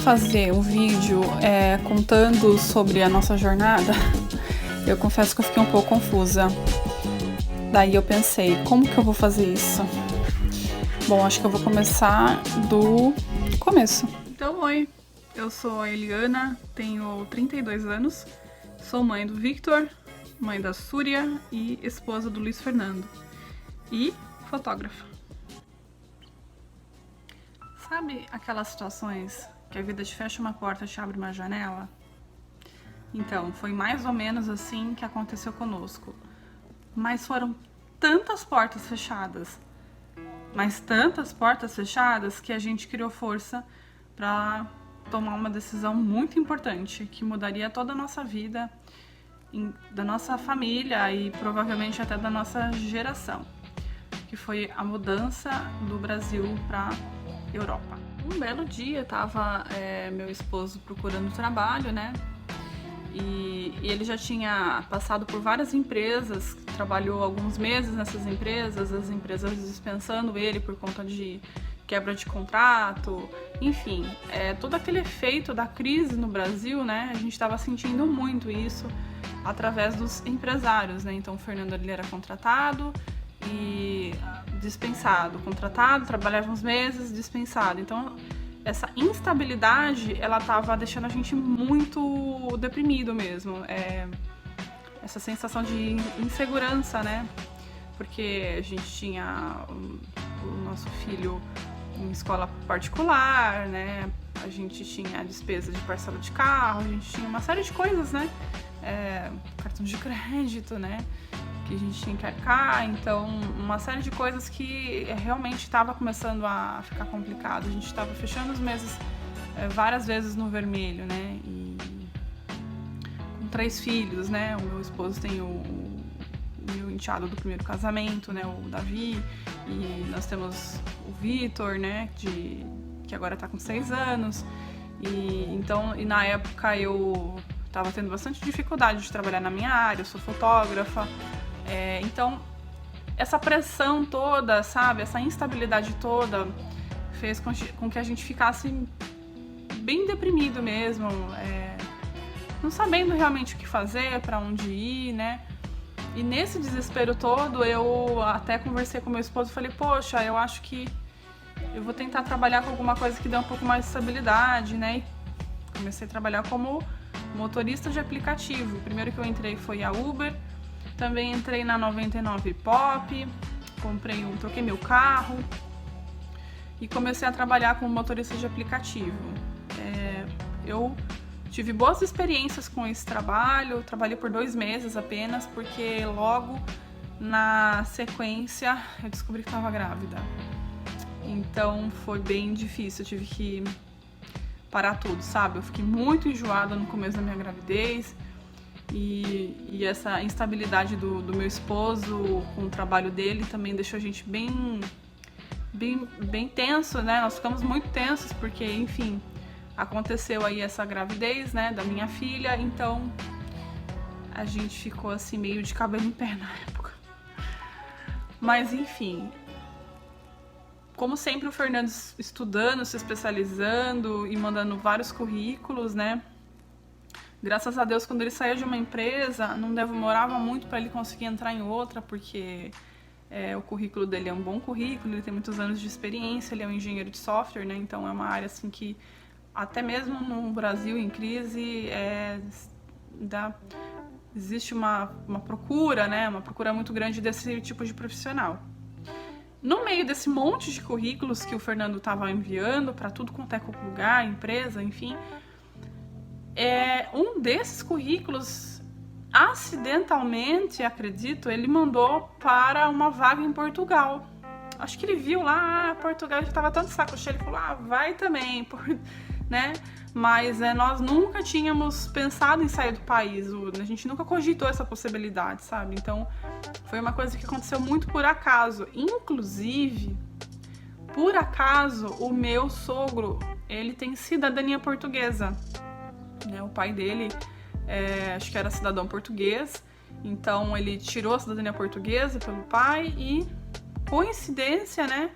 fazer um vídeo contando sobre a nossa jornada, eu confesso que eu fiquei um pouco confusa. Daí eu pensei, como que eu vou fazer isso? Bom, acho que eu vou começar do começo. Então, oi, eu sou a Eliana, tenho 32 anos, sou mãe do Victor, mãe da Súria e esposa do Luiz Fernando. E fotógrafa. Sabe aquelas situações que a vida te fecha uma porta e te abre uma janela? Então, foi mais ou menos assim que aconteceu conosco. Mas foram tantas portas fechadas, mas tantas portas fechadas, que a gente criou força para tomar uma decisão muito importante, que mudaria toda a nossa vida, da nossa família e provavelmente até da nossa geração, que foi a mudança do Brasil para Europa. Um belo dia tava meu esposo procurando trabalho, né? E ele já tinha passado por várias empresas, trabalhou alguns meses nessas empresas, as empresas dispensando ele por conta de quebra de contrato, enfim, todo aquele efeito da crise no Brasil, né? A gente estava sentindo muito isso através dos empresários, né? Então o Fernando ele era contratado e dispensado, contratado, trabalhava uns meses, dispensado. Então essa instabilidade, ela tava deixando a gente muito deprimido mesmo. Essa sensação de insegurança, né? Porque a gente tinha o nosso filho em escola particular, né? A gente tinha a despesa de parcela de carro, a gente tinha uma série de coisas, né? Cartão de crédito, né? Que a gente tinha que arcar, então uma série de coisas que realmente estava começando a ficar complicado. A gente estava fechando os meses várias vezes no vermelho, né? E com 3 filhos, né? O meu esposo tem o meu enteado do primeiro casamento, né? O Davi, e nós temos o Victor, né? Que agora está com 6 anos. E na época eu estava tendo bastante dificuldade de trabalhar na minha área, eu sou fotógrafa. Então, essa pressão toda, sabe, essa instabilidade toda fez com que a gente ficasse bem deprimido mesmo, não sabendo realmente o que fazer, para onde ir, né? E nesse desespero todo, eu até conversei com meu esposo e falei, poxa, eu acho que eu vou tentar trabalhar com alguma coisa que dê um pouco mais de estabilidade, né? E comecei a trabalhar como motorista de aplicativo. O primeiro que eu entrei foi a Uber. Também entrei na 99 Pop, troquei meu carro e comecei a trabalhar como motorista de aplicativo. Eu tive boas experiências com esse trabalho, trabalhei por 2 meses apenas, porque logo na sequência eu descobri que estava grávida. Então foi bem difícil, eu tive que parar tudo, sabe? Eu fiquei muito enjoada no começo da minha gravidez. E essa instabilidade do meu esposo com o trabalho dele também deixou a gente bem tenso, né? Nós ficamos muito tensos porque, enfim, aconteceu aí essa gravidez, né, da minha filha, então a gente ficou assim meio de cabelo em pé na época. Mas, enfim, como sempre o Fernando estudando, se especializando e mandando vários currículos, né? Graças a Deus, quando ele saiu de uma empresa, não demorava muito para ele conseguir entrar em outra, porque o currículo dele é um bom currículo, ele tem muitos anos de experiência, ele é um engenheiro de software, né? Então é uma área assim que, até mesmo no Brasil em crise, existe uma procura, né? Uma procura muito grande desse tipo de profissional. No meio desse monte de currículos que o Fernando estava enviando para tudo quanto é lugar, empresa, enfim, um desses currículos, acidentalmente, acredito, ele mandou para uma vaga em Portugal. Acho que ele viu lá, Portugal, já estava tanto saco cheio, ele falou, vai também, né? Mas nós nunca tínhamos pensado em sair do país, a gente nunca cogitou essa possibilidade, sabe? Então, foi uma coisa que aconteceu muito por acaso. Inclusive, por acaso, o meu sogro, ele tem cidadania portuguesa. O pai dele, acho que era cidadão português, então ele tirou a cidadania portuguesa pelo pai e, coincidência, né,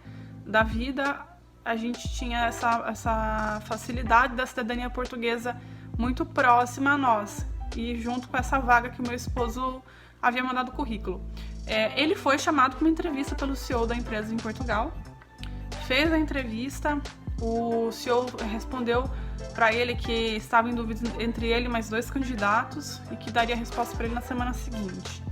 da vida, a gente tinha essa facilidade da cidadania portuguesa muito próxima a nós, e junto com essa vaga que o meu esposo havia mandado o currículo. Ele foi chamado para uma entrevista pelo CEO da empresa em Portugal, fez a entrevista, o CEO respondeu para ele que estava em dúvida entre ele e mais 2 candidatos e que daria a resposta para ele na semana seguinte.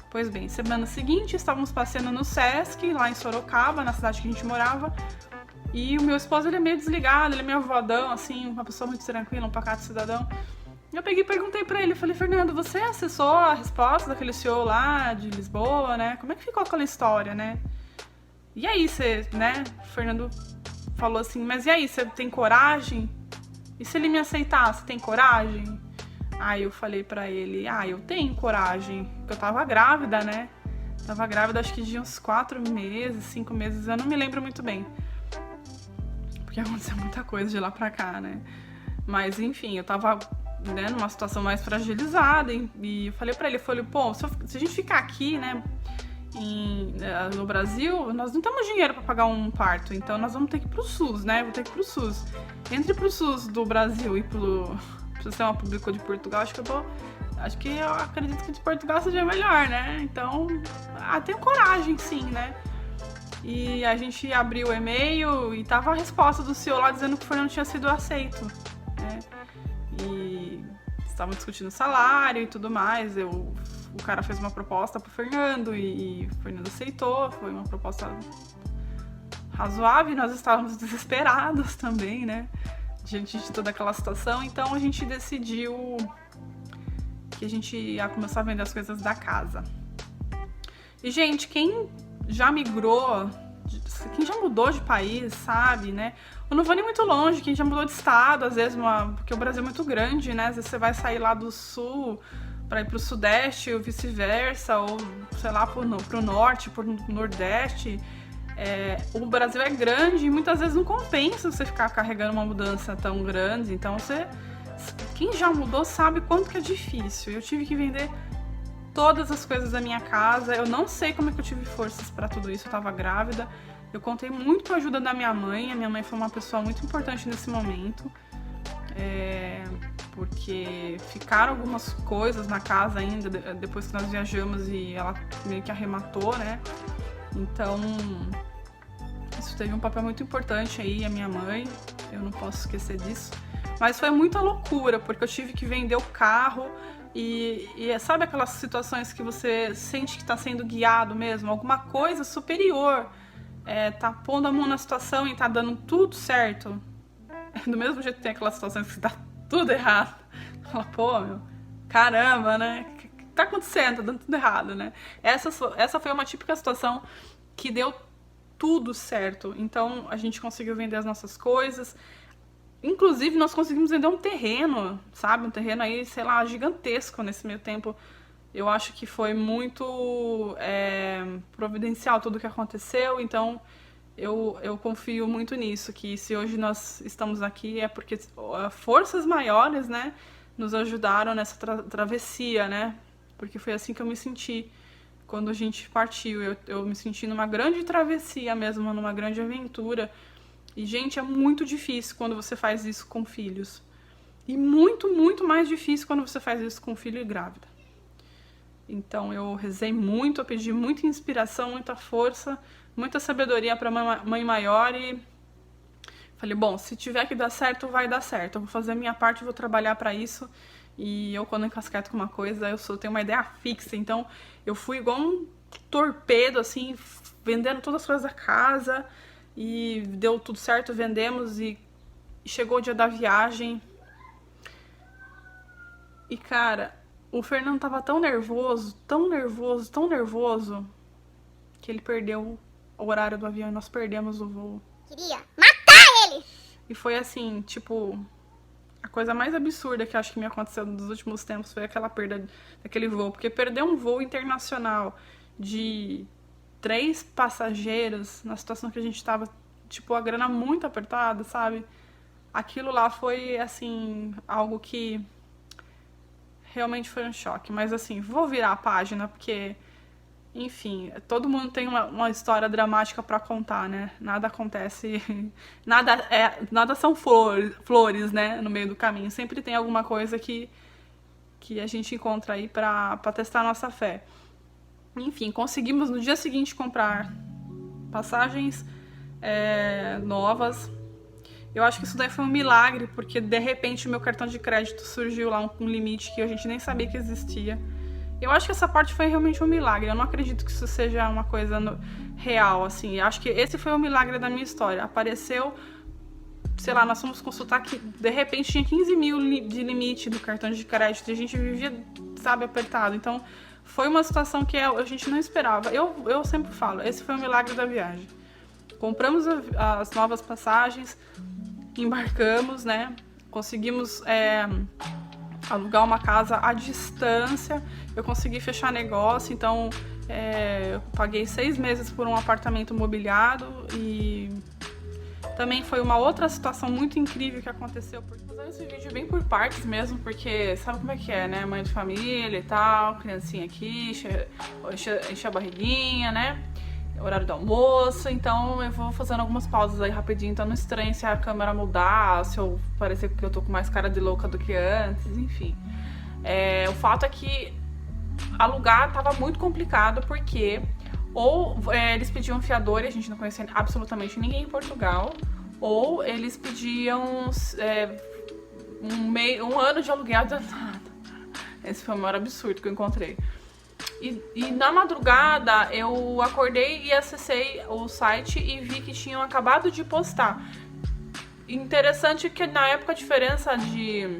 Pois bem, semana seguinte estávamos passeando no Sesc, lá em Sorocaba, na cidade que a gente morava, e o meu esposo, ele é meio desligado, ele é meio voadão, assim, uma pessoa muito tranquila, um pacato cidadão. Eu peguei e perguntei pra ele, falei, Fernando, você acessou a resposta daquele CEO lá de Lisboa, né? Como é que ficou aquela história, né? E aí, você, né? O Fernando falou assim, mas e aí, você tem coragem? E se ele me aceitar, você tem coragem? Aí eu falei pra ele, eu tenho coragem, porque eu tava grávida, né? Tava grávida acho que de uns 4 meses, 5 meses, eu não me lembro muito bem. Porque aconteceu muita coisa de lá pra cá, né? Mas enfim, eu tava, né, numa situação mais fragilizada e eu falei pra ele, pô, se a gente ficar aqui, né, no Brasil, nós não temos dinheiro pra pagar um parto, então nós vamos ter que ir pro SUS, né? Vou ter que ir pro SUS. Entre pro SUS do Brasil e pro sistema público de Portugal, acho que eu acredito que de Portugal seja melhor, né? Então, tenho coragem, sim, né? E a gente abriu o e-mail e tava a resposta do CEO lá dizendo que o Fernando tinha sido aceito, né? E estavam discutindo salário e tudo mais. O cara fez uma proposta pro Fernando e o Fernando aceitou. Foi uma proposta razoável e nós estávamos desesperados também, né? Diante de toda aquela situação. Então a gente decidiu que a gente ia começar a vender as coisas da casa. E, gente, quem já migrou, quem já mudou de país, sabe, né? Eu não vou nem muito longe, quem já mudou de estado, às vezes, porque o Brasil é muito grande, né? Às vezes você vai sair lá do sul para ir pro sudeste ou vice-versa, ou, sei lá, pro norte, pro nordeste. O Brasil é grande e muitas vezes não compensa você ficar carregando uma mudança tão grande. Então, quem já mudou sabe quanto que é difícil. Eu tive que vender todas as coisas da minha casa. Eu não sei como é que eu tive forças para tudo isso. Eu tava grávida. Eu contei muito com a ajuda da minha mãe. A minha mãe foi uma pessoa muito importante nesse momento. Porque ficaram algumas coisas na casa ainda depois que nós viajamos e ela meio que arrematou, né? Então, isso teve um papel muito importante aí, a minha mãe. Eu não posso esquecer disso. Mas foi muita loucura, porque eu tive que vender o carro. E sabe aquelas situações que você sente que está sendo guiado mesmo? Alguma coisa superior tá pondo a mão na situação e tá dando tudo certo. Do mesmo jeito que tem aquelas situações que tá tudo errado. Fala, pô, meu, caramba, né? O que tá acontecendo? Tá dando tudo errado, né? Essa foi uma típica situação que deu tudo certo. Então, a gente conseguiu vender as nossas coisas. Inclusive, nós conseguimos vender um terreno, sabe? Um terreno aí, sei lá, gigantesco nesse meio tempo. Eu acho que foi muito providencial tudo o que aconteceu. Então, eu confio muito nisso, que se hoje nós estamos aqui é porque forças maiores, né, nos ajudaram nessa travessia, né? Porque foi assim que eu me senti quando a gente partiu. Eu me senti numa grande travessia mesmo, numa grande aventura. E, gente, é muito difícil quando você faz isso com filhos. E muito, muito mais difícil quando você faz isso com filho e grávida. Então, eu rezei muito, eu pedi muita inspiração, muita força, muita sabedoria para Mãe Maior e falei, bom, se tiver que dar certo, vai dar certo. Eu vou fazer a minha parte, vou trabalhar para isso. E eu, quando encasqueto com uma coisa, eu tenho uma ideia fixa. Então, eu fui igual um torpedo, assim, vendendo todas as coisas da casa. E deu tudo certo, vendemos e chegou o dia da viagem. E, cara, o Fernando tava tão nervoso, tão nervoso, tão nervoso, que ele perdeu o horário do avião e nós perdemos o voo. Queria matar ele! E foi assim, tipo, a coisa mais absurda que acho que me aconteceu nos últimos tempos foi aquela perda daquele voo. Porque perder um voo internacional de 3 passageiros, na situação que a gente tava, tipo, a grana muito apertada, sabe? Aquilo lá foi, assim, algo que realmente foi um choque. Mas, assim, vou virar a página, porque, Enfim, todo mundo tem uma história dramática pra contar, né? Nada acontece, nada são flores, né? No meio do caminho. Sempre tem alguma coisa que a gente encontra aí pra testar a nossa fé. Enfim, conseguimos no dia seguinte comprar passagens novas. Eu acho que isso daí foi um milagre, porque de repente o meu cartão de crédito surgiu lá um limite que a gente nem sabia que existia. Eu acho que essa parte foi realmente um milagre. Eu não acredito que isso seja uma coisa real, assim. Eu acho que esse foi o milagre da minha história. Apareceu, sei lá, nós fomos consultar que de repente tinha 15 mil de limite do cartão de crédito e a gente vivia, sabe, apertado. Então foi uma situação que a gente não esperava. Eu sempre falo, esse foi o milagre da viagem. Compramos as novas passagens, embarcamos, né? Conseguimos alugar uma casa à distância. Eu consegui fechar negócio, então eu paguei 6 meses por um apartamento mobiliado e também foi uma outra situação muito incrível que aconteceu. Vou fazer esse vídeo bem por partes mesmo, porque sabe como é que é, né? Mãe de família e tal, criancinha aqui, enche a barriguinha, né? Horário do almoço, então eu vou fazendo algumas pausas aí rapidinho, então não estranhe se a câmera mudar, se eu parecer que eu tô com mais cara de louca do que antes, enfim. O fato é que alugar tava muito complicado, porque ou eles pediam fiador e a gente não conhecia absolutamente ninguém em Portugal, ou eles pediam um ano de aluguel adiantado. Esse foi o maior absurdo que eu encontrei. E na madrugada eu acordei e acessei o site e vi que tinham acabado de postar. Interessante que na época a diferença de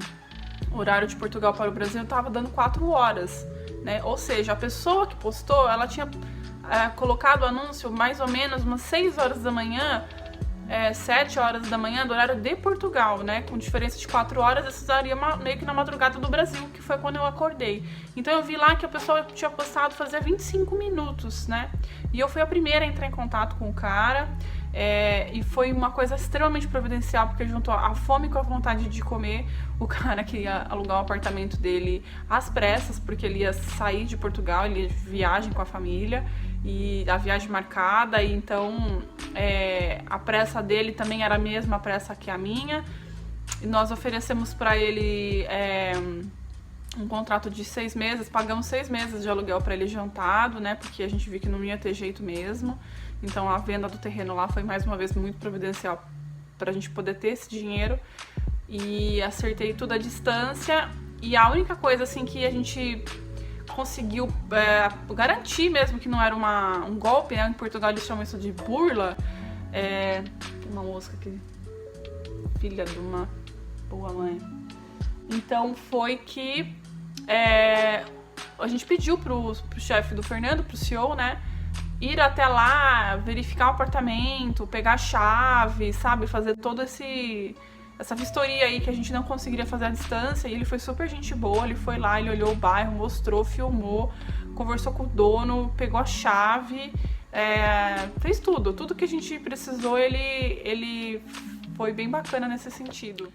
horário de Portugal para o Brasil estava dando 4 horas, né? Ou seja, a pessoa que postou, ela tinha colocado o anúncio mais ou menos umas 6 horas da manhã, 7 horas da manhã do horário de Portugal, né? Com diferença de 4 horas, isso daria meio que na madrugada do Brasil, que foi quando eu acordei. Então eu vi lá que a pessoa tinha postado fazia 25 minutos, né? E eu fui a primeira a entrar em contato com o cara, e foi uma coisa extremamente providencial, porque juntou a fome com a vontade de comer. O cara queria alugar o apartamento dele às pressas, porque ele ia sair de Portugal, ele ia de viagem com a família, e a viagem marcada, e então a pressa dele também era a mesma pressa que a minha, e nós oferecemos para ele um contrato de 6 meses, pagamos 6 meses de aluguel para ele adiantado, né, porque a gente viu que não ia ter jeito mesmo, então a venda do terreno lá foi mais uma vez muito providencial para a gente poder ter esse dinheiro, e acertei tudo à distância, e a única coisa assim que a gente conseguiu garantir mesmo que não era um golpe, né? Em Portugal eles chamam isso de burla. Uma mosca aqui, filha de uma boa mãe. Então foi que a gente pediu pro chefe do Fernando, pro CEO, né? Ir até lá, verificar o apartamento, pegar a chave, sabe? Fazer todo essa vistoria aí que a gente não conseguiria fazer à distância, e ele foi super gente boa, ele foi lá, ele olhou o bairro, mostrou, filmou, conversou com o dono, pegou a chave, fez tudo que a gente precisou, ele foi bem bacana nesse sentido.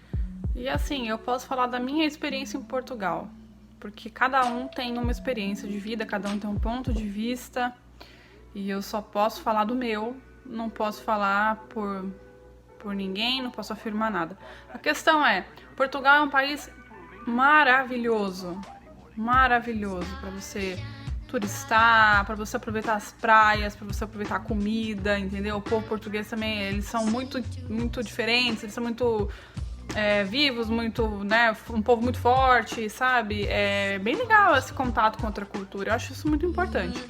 E assim, eu posso falar da minha experiência em Portugal, porque cada um tem uma experiência de vida, cada um tem um ponto de vista, e eu só posso falar do meu, não posso falar por ninguém, não posso afirmar nada. A questão Portugal é um país maravilhoso para você turistar, para você aproveitar as praias, para você aproveitar a comida, entendeu? O povo português também, eles são muito, muito diferentes, eles são muito vivos, muito, né, um povo muito forte, sabe? É bem legal esse contato com outra cultura, eu acho isso muito importante.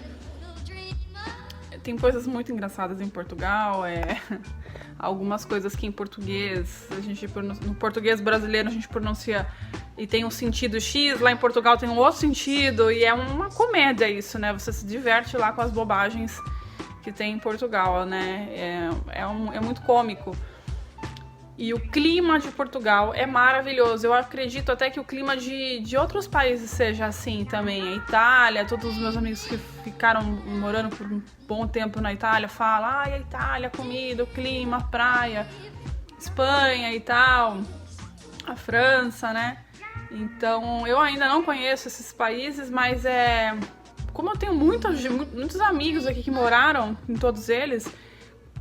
Tem coisas muito engraçadas em Portugal, algumas coisas que em português, no português brasileiro a gente pronuncia e tem um sentido X, lá em Portugal tem um outro sentido, e é uma comédia isso, né? Você se diverte lá com as bobagens que tem em Portugal, né? É muito cômico. E o clima de Portugal é maravilhoso. Eu acredito até que o clima de outros países seja assim também. A Itália, todos os meus amigos que ficaram morando por um bom tempo na Itália falam: a Itália, a comida, o clima, a praia, Espanha e tal, a França, né? Então, eu ainda não conheço esses países, mas como eu tenho muitos amigos aqui que moraram em todos eles,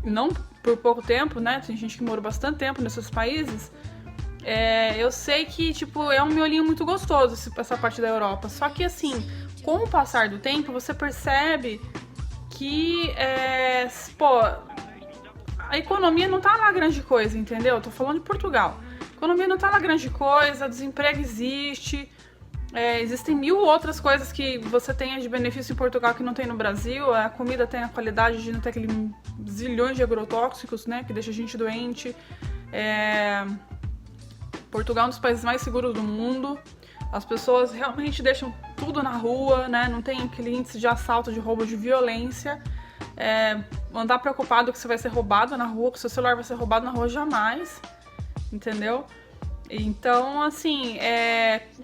não por pouco tempo, né? Tem gente que morou bastante tempo nesses países. Eu sei que, tipo, é um miolinho muito gostoso essa parte da Europa. Só que, assim, com o passar do tempo, você percebe que, a economia não tá lá grande coisa, entendeu? Tô falando de Portugal. A economia não tá lá grande coisa, desemprego existe, existem mil outras coisas que você tem de benefício em Portugal que não tem no Brasil. A comida tem a qualidade de não ter aqueles zilhões de agrotóxicos, né, que deixa a gente doente. Portugal é um dos países mais seguros do mundo. As pessoas realmente deixam tudo na rua, né? Não tem aquele índice de assalto, de roubo, de violência. Andar preocupado que você vai ser roubado na rua, que seu celular vai ser roubado na rua, jamais. Entendeu? Então, assim,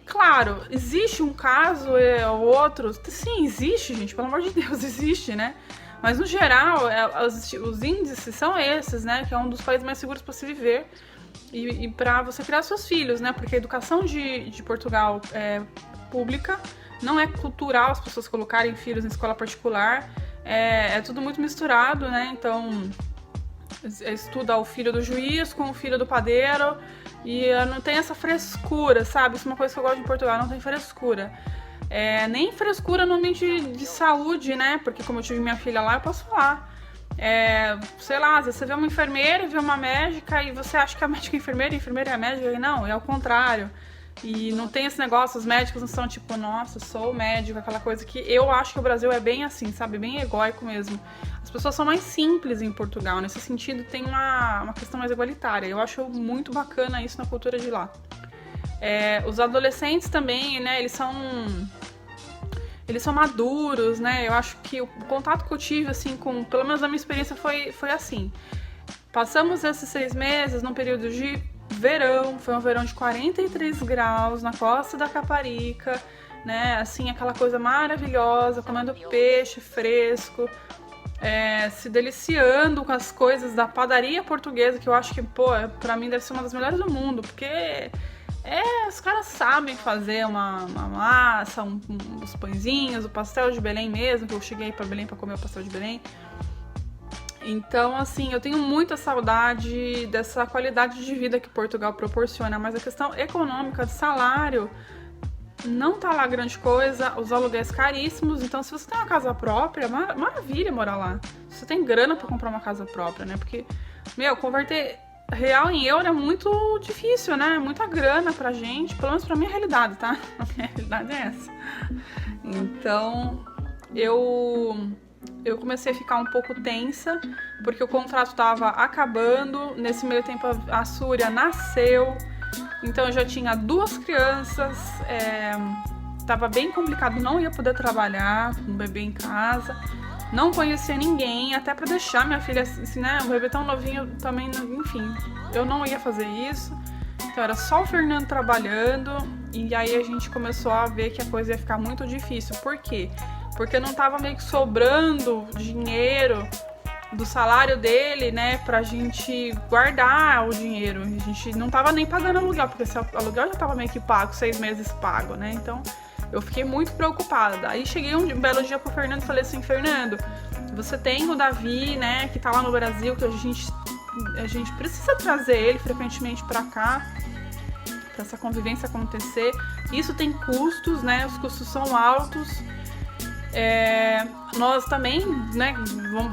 claro, existe um caso ou outro. Sim, existe, gente, pelo amor de Deus, existe, né? Mas, no geral, os índices são esses, né? Que é um dos países mais seguros para se viver. E para você criar seus filhos, né? Porque a educação de Portugal é pública, não é cultural as pessoas colocarem filhos em escola particular, é tudo muito misturado, né? Então, estuda o filho do juiz com o filho do padeiro e não tem essa frescura, sabe? Isso é uma coisa que eu gosto de Portugal, não tem frescura. Nem frescura no ambiente de saúde, né? Porque como eu tive minha filha lá, eu posso falar. Sei lá, às vezes você vê uma enfermeira e vê uma médica e você acha que a médica é a enfermeira é a médica, e não, é o contrário. E não tem esse negócio, os médicos não são tipo, nossa, sou médico, aquela coisa que eu acho que o Brasil é bem assim, sabe, bem egóico mesmo. As pessoas são mais simples em Portugal, nesse sentido tem uma questão mais igualitária. Eu acho muito bacana isso na cultura de lá. Os adolescentes também, né, eles são maduros, né? Eu acho que o contato que eu tive, assim, pelo menos a minha experiência foi assim. Passamos esses 6 meses num período de verão, foi um verão de 43 graus na costa da Caparica, né? Assim, aquela coisa maravilhosa, comendo peixe fresco, se deliciando com as coisas da padaria portuguesa, que eu acho que, pra mim deve ser uma das melhores do mundo, porque... os caras sabem fazer uma massa, uns pãezinhos, o pastel de Belém mesmo, que eu cheguei pra Belém pra comer o pastel de Belém. Então, assim, eu tenho muita saudade dessa qualidade de vida que Portugal proporciona, mas a questão econômica, de salário, não tá lá grande coisa, os aluguéis caríssimos. Então, se você tem uma casa própria, maravilha morar lá. Se você tem grana pra comprar uma casa própria, né? Porque, converter real em euro é muito difícil, né? Muita grana pra gente, pelo menos pra minha realidade, tá? A minha realidade é essa. Então, eu comecei a ficar um pouco tensa, porque o contrato tava acabando. Nesse meio tempo, a Súria nasceu, então eu já tinha 2 crianças, tava bem complicado, não ia poder trabalhar com o bebê em casa. Não conhecia ninguém, até pra deixar minha filha, assim, né, um bebê tão novinho também, enfim, eu não ia fazer isso. Então era só o Fernando trabalhando, e aí a gente começou a ver que a coisa ia ficar muito difícil. Por quê? Porque não tava meio que sobrando dinheiro do salário dele, né, pra gente guardar o dinheiro. A gente não tava nem pagando aluguel, porque esse aluguel já tava meio que pago, 6 meses pago, né, então... Eu fiquei muito preocupada. Aí cheguei um belo dia pro Fernando e falei assim, Fernando, você tem o Davi, né, que tá lá no Brasil, que a gente precisa trazer ele frequentemente pra cá, pra essa convivência acontecer. Isso tem custos, né, os custos são altos. Nós também, né,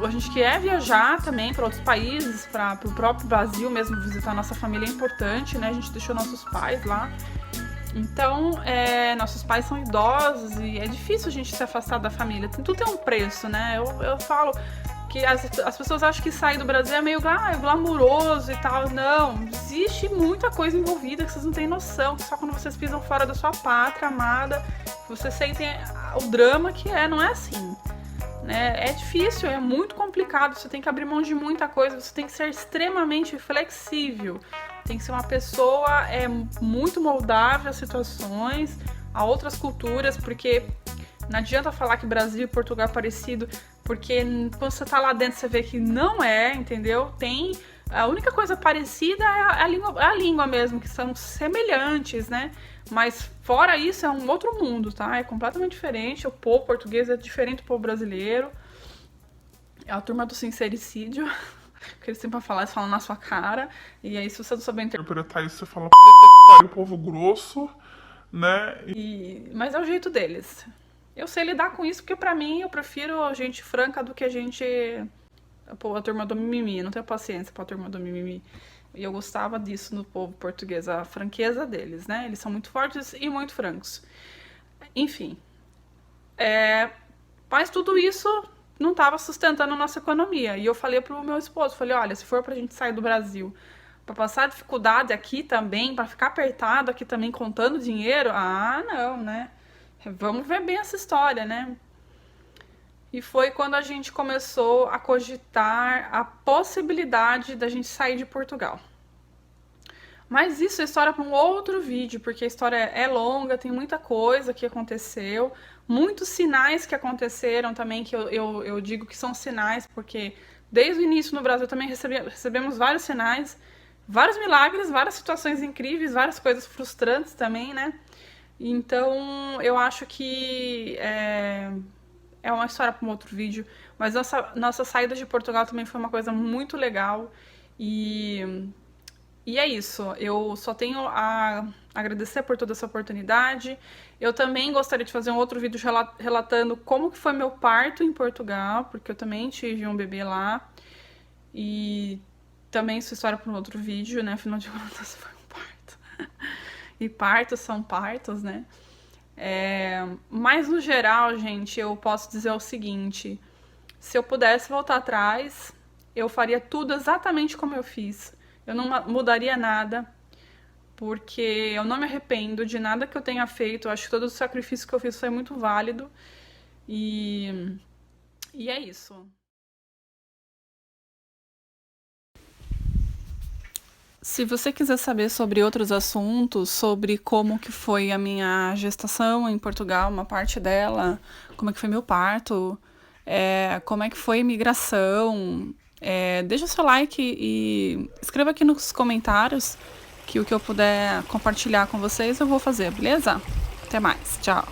a gente quer viajar também para outros países, para o próprio Brasil mesmo, visitar nossa família é importante, né, a gente deixou nossos pais lá. Então, nossos pais são idosos e é difícil a gente se afastar da família. Tudo tem um preço, né? Eu falo que as pessoas acham que sair do Brasil é meio glamouroso e tal. Não, existe muita coisa envolvida que vocês não têm noção. Que só quando vocês pisam fora da sua pátria amada, vocês sentem o drama que não é assim. Né? É difícil, é muito complicado. Você tem que abrir mão de muita coisa, você tem que ser extremamente flexível. Tem que ser uma pessoa muito moldável às situações, a outras culturas, porque não adianta falar que Brasil e Portugal é parecido, porque quando você tá lá dentro você vê que não é, entendeu? Tem A única coisa parecida é a língua mesmo, que são semelhantes, né? Mas fora isso, é um outro mundo, tá? É completamente diferente. O povo português é diferente do povo brasileiro. É a turma do sincericídio. Que eles sempre falam, eles falam na sua cara. E aí, se você não souber interpretar isso, você fala, puta que pariu, povo grosso, né? Mas é o jeito deles. Eu sei lidar com isso, porque pra mim, eu prefiro gente franca do que a turma do mimimi. Não tenho paciência pra turma do mimimi. E eu gostava disso no povo português, a franqueza deles, né? Eles são muito fortes e muito francos. Enfim. Mas tudo isso não estava sustentando a nossa economia. E eu falei pro meu esposo, falei, olha, se for pra gente sair do Brasil, pra passar dificuldade aqui também, pra ficar apertado aqui também contando dinheiro, não, né? Vamos ver bem essa história, né? E foi quando a gente começou a cogitar a possibilidade da gente sair de Portugal. Mas isso é história para um outro vídeo, porque a história é longa, tem muita coisa que aconteceu, muitos sinais que aconteceram também, que eu digo que são sinais, porque desde o início no Brasil também recebemos vários sinais, vários milagres, várias situações incríveis, várias coisas frustrantes também, né? Então, eu acho que é uma história para um outro vídeo, mas nossa saída de Portugal também foi uma coisa muito legal e é isso, eu só tenho a agradecer por toda essa oportunidade. Eu também gostaria de fazer um outro vídeo relatando como que foi meu parto em Portugal, porque eu também tive um bebê lá. E também sua história para um outro vídeo, né? Afinal de contas, foi um parto. E partos são partos, né? Mas no geral, gente, eu posso dizer o seguinte: se eu pudesse voltar atrás, eu faria tudo exatamente como eu fiz. Eu não mudaria nada, porque eu não me arrependo de nada que eu tenha feito. Eu acho que todo o sacrifício que eu fiz foi muito válido. E é isso. Se você quiser saber sobre outros assuntos, sobre como que foi a minha gestação em Portugal, uma parte dela, como é que foi meu parto, como é que foi a imigração, deixa o seu like e escreva aqui nos comentários que o que eu puder compartilhar com vocês eu vou fazer, beleza? Até mais, tchau!